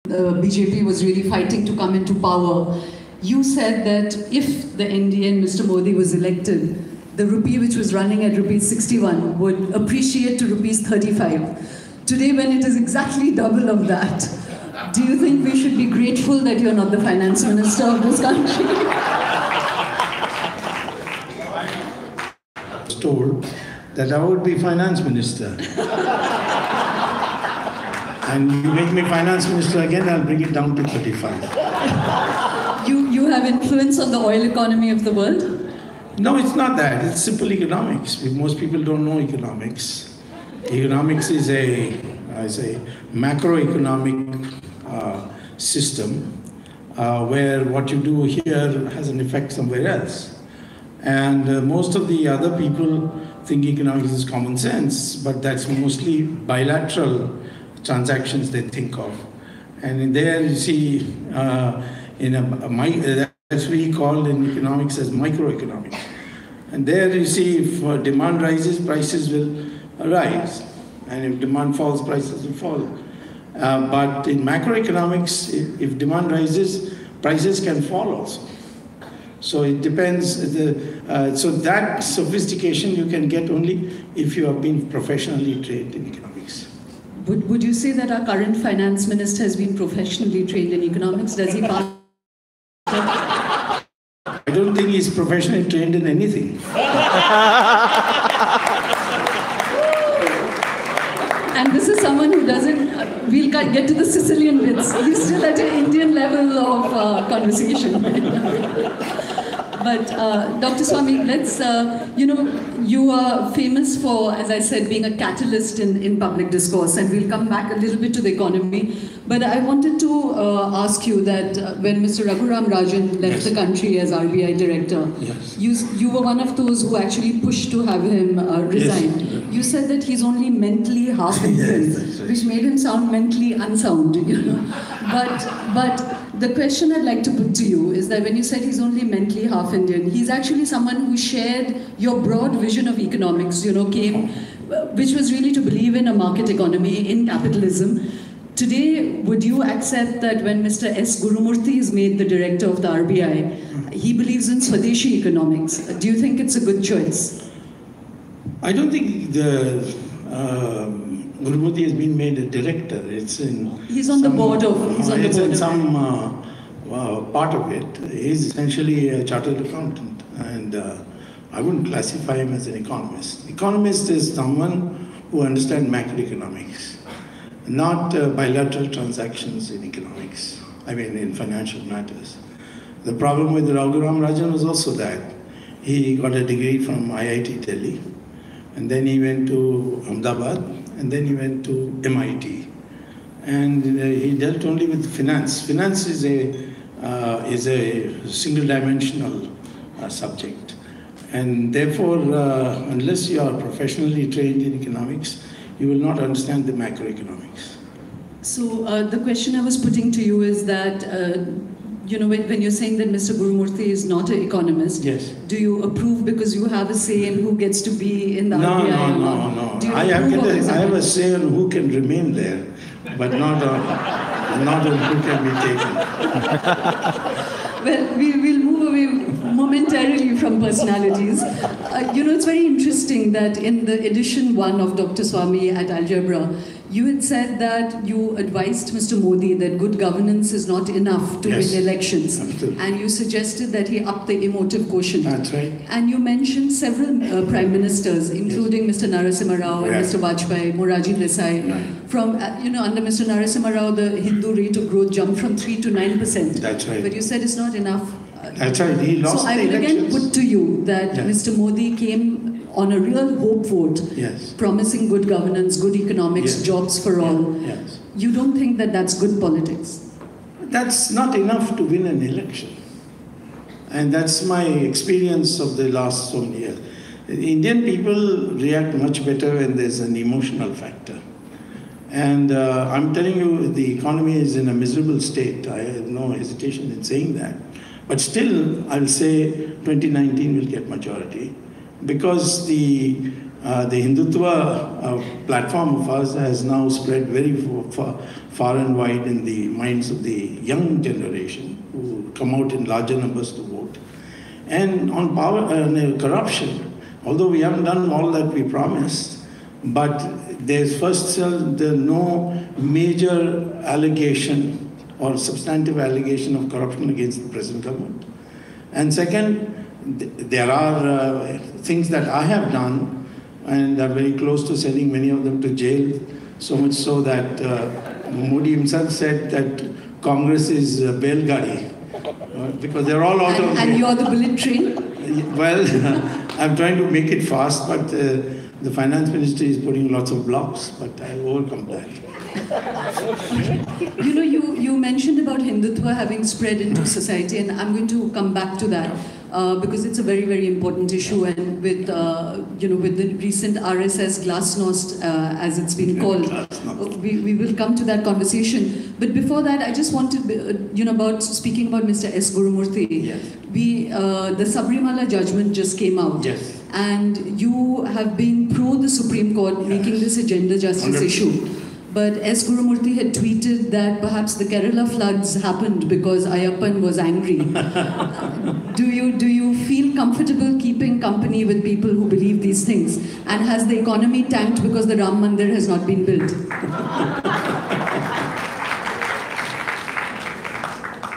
BJP was really fighting to come into power, you said that if the NDA and Mr. Modi was elected, the rupee which was running at rupees 61 would appreciate to rupees 35. Today, when it is exactly double of that, do you think we should be grateful that you're not the finance minister of this country? I was told that I would be finance minister. And you make me finance minister again, I'll bring it down to 35. You have influence on the oil economy of the world? No, it's not that. It's simple economics. Most people don't know economics. Economics is a macroeconomic system where what you do here has an effect somewhere else. And most of the other people think economics is common sense, but that's mostly bilateral transactions they think of. And in there you see, that's really called in economics as microeconomics. And there you see if demand rises, prices will rise. And if demand falls, prices will fall. But in macroeconomics, if demand rises, prices can fall also. So it depends. So that sophistication you can get only if you have been professionally trained in economics. Would you say that our current finance minister has been professionally trained in economics? Does he pass? I don't think he's professionally trained in anything. And this is someone who doesn't, we'll get to the Sicilian bits. He's still at an Indian level of conversation. But Dr. Swamy, let's, you are famous for, as I said, being a catalyst in public discourse, and we'll come back a little bit to the economy. But I wanted to ask you that when Mr. Ram Rajan left the country as RBI director, you were one of those who actually pushed to have him resign. Yes. You said that he's only mentally half Indian, which made him sound mentally unsound, But the question I'd like to put to you is that when you said he's only mentally half Indian, he's actually someone who shared your broad vision of economics, which was really to believe in a market economy, in capitalism. Today, would you accept that when Mr. S. Gurumurthy is made the director of the RBI, he believes in Swadeshi economics? Do you think it's a good choice? I don't think the Gurumurthy has been made a director. He's on the board of. He's on the board in some part of it. He's essentially a chartered accountant, and I wouldn't classify him as an economist. Economist is someone who understands macroeconomics, not bilateral transactions in economics. I mean, in financial matters. The problem with Ram Rajan was also that he got a degree from IIT Delhi, and then he went to Ahmedabad, and then he went to MIT. And he dealt only with finance. Finance is a single-dimensional subject. And therefore, unless you are professionally trained in economics, you will not understand the macroeconomics. So the question I was putting to you is that, when you're saying that Mr. Gurumurthy is not an economist, yes. Do you approve because you have a say in who gets to be in the RBI? No. I have a say on who can remain there, but not on who can be taken. Well, we'll move away momentarily from personalities. It's very interesting that in the edition 1 of Dr. Swamy at Algebra, you had said that you advised Mr. Modi that good governance is not enough to win elections. Absolutely. And you suggested that he up the emotive quotient. That's right. And you mentioned several prime ministers, including Mr. Narasimha Rao and Mr. Vajpayee, Morarji Desai. Right. From, under Mr. Narasimha Rao, the Hindu rate of growth jumped from 3 to 9%. That's right. But you said it's not enough. That's right. He lost the elections. So I would again put to you that Mr. Modi came on a real hope vote, promising good governance, good economics, jobs for all. Yes. You don't think that that's good politics? That's not enough to win an election. And that's my experience of the last so many years. Indian people react much better when there's an emotional factor. And I'm telling you, the economy is in a miserable state. I have no hesitation in saying that. But still, I'll say 2019 will get majority, because the The Hindutva platform of ours has now spread very far and wide in the minds of the young generation who come out in larger numbers to vote. And on power and corruption, although we haven't done all that we promised, but there's no major allegation or substantive allegation of corruption against the present government. And second, there are things that I have done and are very close to sending many of them to jail, so much so that Modi himself said that Congress is bail gadi, because they're all out of... And you're the bullet train? Well, I'm trying to make it fast, but the finance ministry is putting lots of blocks, but I'll overcome that. You know, you mentioned about Hindutva having spread into society, and I'm going to come back to that because it's a very, very important issue. And with with the recent RSS glasnost, as it's been called, we will come to that conversation. But before that, I just wanted, about speaking about Mr. S. Gurumurthy. Yes. The Sabrimala judgment just came out. Yes. And you have been pro the Supreme Court making this a gender justice 100%. issue. But S. Gurumurthy had tweeted that perhaps the Kerala floods happened because Ayyappan was angry. Do you feel comfortable keeping company with people who believe these things? And has the economy tanked because the Ram Mandir has not been built?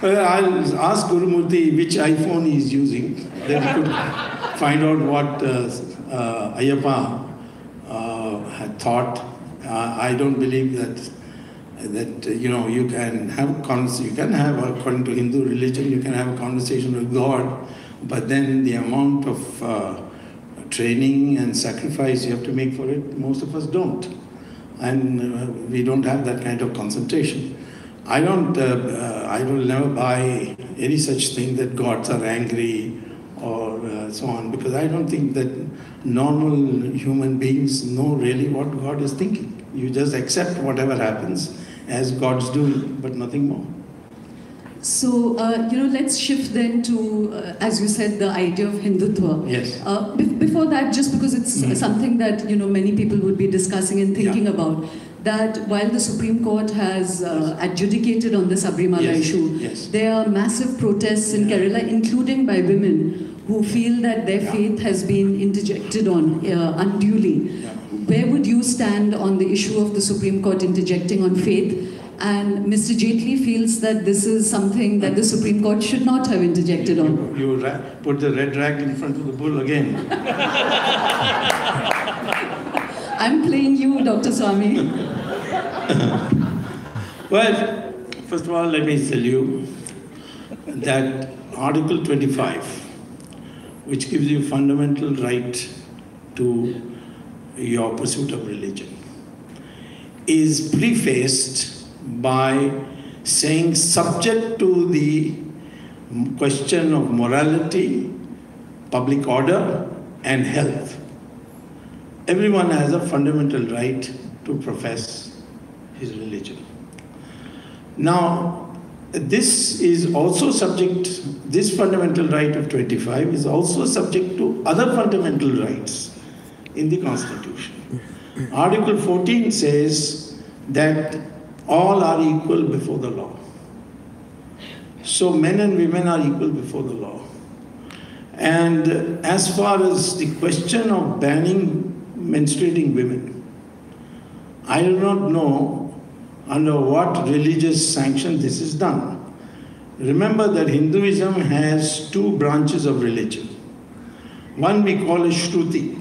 Well, I'll ask Gurumurthy which iPhone he is using. Then he could find out what Ayyappa had thought. I don't believe that you can have according to Hindu religion, you can have a conversation with God, but then the amount of training and sacrifice you have to make for it, most of us don't, and we don't have that kind of concentration. I will never buy any such thing that gods are angry or so on, because I don't think that normal human beings know really what God is thinking. You just accept whatever happens as God's doing, but nothing more. So, let's shift then to, as you said, the idea of Hindutva. Yes. Before that, just because it's something that, many people would be discussing and thinking about, that while the Supreme Court has adjudicated on the Sabrimala issue, there are massive protests in Kerala, including by women, who feel that their faith has been interjected on unduly. Where would you stand on the issue of the Supreme Court interjecting on faith? And Mr. Jaitley feels that this is something that the Supreme Court should not have interjected on. You put the red rag in front of the bull again. I'm playing you, Dr. Swamy. Well, first of all, let me tell you that Article 25, which gives you fundamental right to your pursuit of religion, is prefaced by saying subject to the question of morality, public order, and health. Everyone has a fundamental right to profess his religion. Now, this is also subject, this fundamental right of 25 is also subject to other fundamental rights in the Constitution. Article 14 says that all are equal before the law. So men and women are equal before the law. And as far as the question of banning menstruating women, I do not know under what religious sanction this is done. Remember that Hinduism has two branches of religion. One we call as Shruti,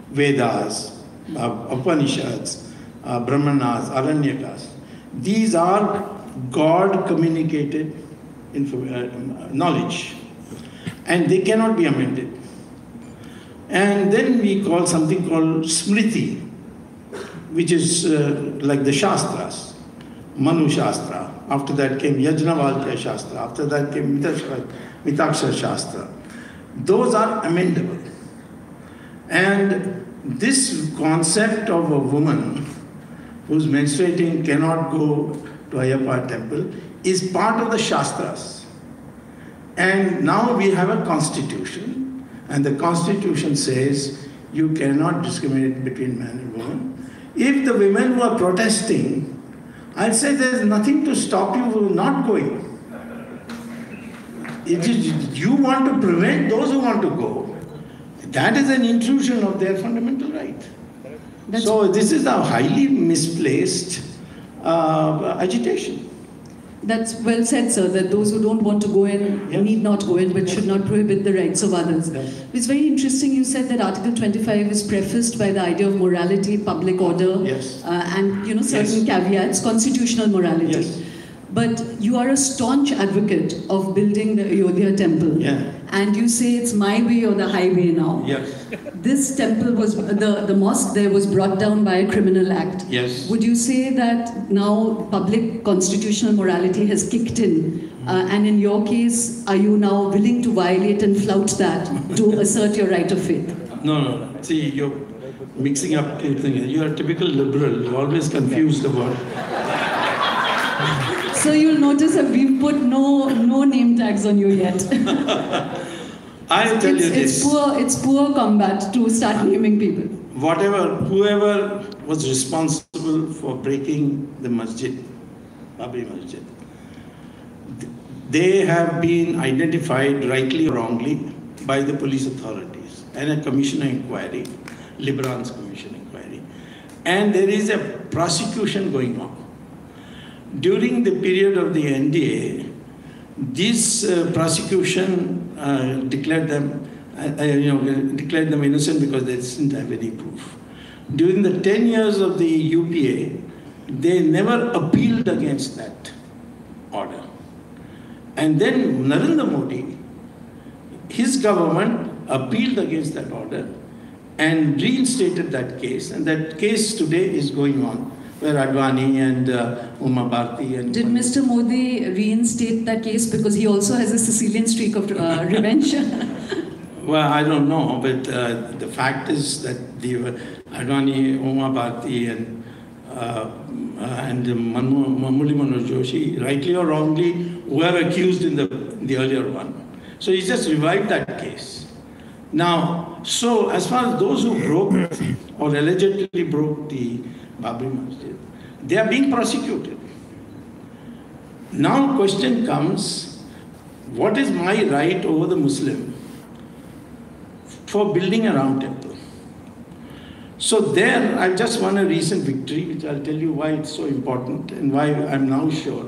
Vedas, Upanishads, Brahmanas, Aranyakas. These are God-communicated knowledge, and they cannot be amended. And then we call something called Smriti, which is like the Shastras, Manu Shastra. After that came Yajnavalkya Shastra. After that came Mitakshara Shastra. Those are amendable. And this concept of a woman who's menstruating cannot go to Ayyappa temple is part of the Shastras. And now we have a constitution, and the constitution says You cannot discriminate between man and woman. If the women who are protesting, I'd say there's nothing to stop you from not going. It is, you want to prevent those who want to go. That is an intrusion of their fundamental right. So this is a highly misplaced agitation. That's well said, sir, that those who don't want to go in need not go in, but should not prohibit the rights of others. Yes. It's very interesting you said that Article 25 is prefaced by the idea of morality, public order, and certain caveats, constitutional morality. Yes. But you are a staunch advocate of building the Ayodhya temple. Yeah. And you say it's my way or the highway now. Yes. This temple was, the mosque there was brought down by a criminal act. Yes. Would you say that now public constitutional morality has kicked in? And in your case, are you now willing to violate and flout that to assert your right of faith? No. See, you're mixing up two things. You're a typical liberal. You're always confused about... So you'll notice that we've put no name tags on you yet. I'll tell you this. It's poor combat to start naming people. Whoever was responsible for breaking the masjid, Babri Masjid, they have been identified rightly or wrongly by the police authorities and a commission of inquiry, Libran's commission inquiry. And there is a prosecution going on. During the period of the NDA, this prosecution declared them innocent because they didn't have any proof. During the 10 years of the UPA, they never appealed against that order. And then Narendra Modi, his government appealed against that order and reinstated that case. And that case today is going on, where Advani and Uma Bharti and... Did Mr. Modi reinstate that case because he also has a Sicilian streak of revenge? Well, I don't know, but the fact is that the Advani, Uma Bharti and Murli Manoj Joshi, rightly or wrongly, were accused in the earlier one. So he just revived that case. Now, so as far as those who broke or allegedly broke the Babri Masjid, they are being prosecuted. Now question comes, what is my right over the Muslim for building a round temple? So there, I've just won a recent victory, which I'll tell you why it's so important and why I'm now sure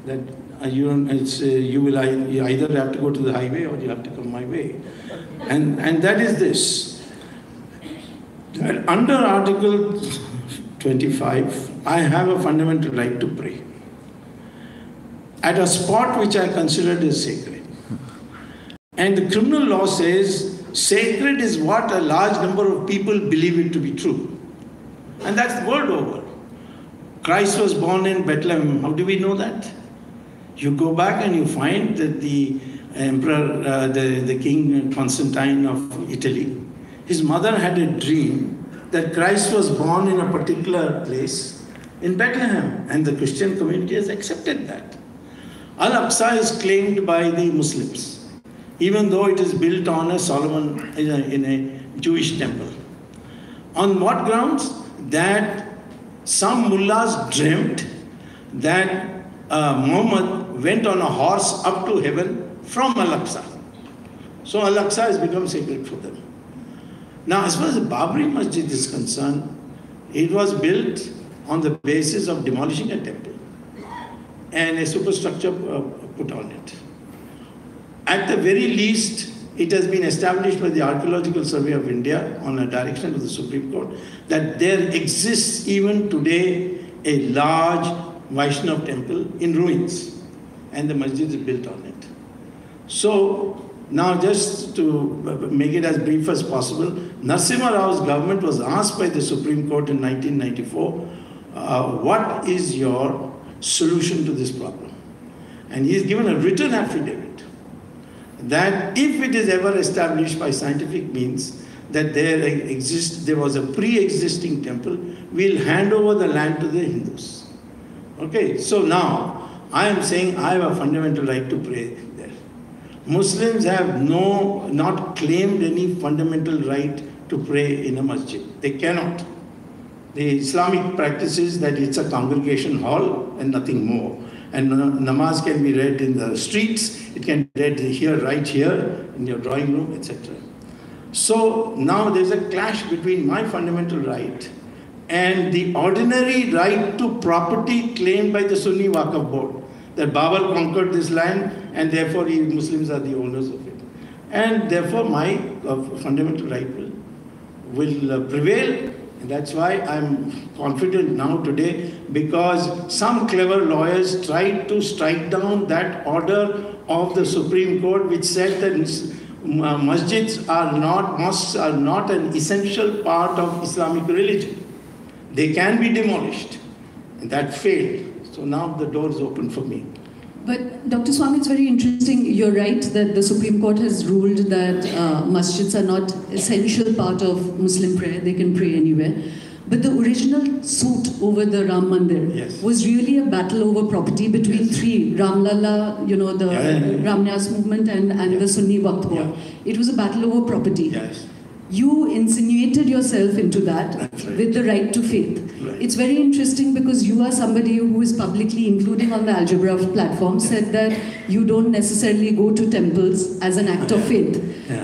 that you either have to go to the highway or you have to come my way. And that is this, that under Article 25, I have a fundamental right to pray at a spot which I considered as sacred. And the criminal law says sacred is what a large number of people believe it to be true. And that's the world over. Christ was born in Bethlehem. How do we know that? You go back and you find that the emperor, the king Constantine of Italy, his mother had a dream that Christ was born in a particular place in Bethlehem, and the Christian community has accepted that. Al-Aqsa is claimed by the Muslims, even though it is built on a Solomon, in a Jewish temple. On what grounds? That some mullahs dreamt that Muhammad went on a horse up to heaven from Al-Aqsa. So Al-Aqsa has become sacred for them. Now, as far as the Babri Masjid is concerned, it was built on the basis of demolishing a temple and a superstructure put on it. At the very least, it has been established by the Archaeological Survey of India on a direction of the Supreme Court that there exists even today a large Vaishnav temple in ruins, and the masjid is built on it. So, now just to make it as brief as possible, Narasimha Rao's government was asked by the Supreme Court in 1994, what is your solution to this problem? And he has given a written affidavit that if it is ever established by scientific means that there was a pre-existing temple, we'll hand over the land to the Hindus. Okay, so now I am saying I have a fundamental right to pray there. Muslims have not claimed any fundamental right to pray in a masjid. They cannot. The Islamic practice is that it's a congregation hall and nothing more. And namaz can be read in the streets, it can be read here, right here, in your drawing room, etc. So now there's a clash between my fundamental right and the ordinary right to property claimed by the Sunni Waqf board. That Babur conquered this land and therefore Muslims are the owners of it. And therefore my fundamental right will prevail. And that's why I'm confident now today, because some clever lawyers tried to strike down that order of the Supreme Court which said that masjids are not, mosques are not an essential part of Islamic religion. They can be demolished. And that failed. So now the door is open for me. But Dr. Swamy, it's very interesting. You're right that the Supreme Court has ruled that masjids are not essential part of Muslim prayer. They can pray anywhere. But the original suit over the Ram Mandir was really a battle over property between three, Ram Lalla, you know, the Ram Nyas movement and the Sunni Waqf board. It was a battle over property. You insinuated yourself into that with the right to faith. It's very interesting because you are somebody who is publicly, including on the Algebra platform, said that you don't necessarily go to temples as an act of faith.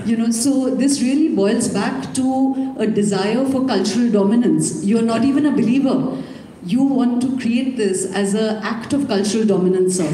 You know, so this really boils back to a desire for cultural dominance. You're not even a believer. You want to create this as an act of cultural dominance, sir.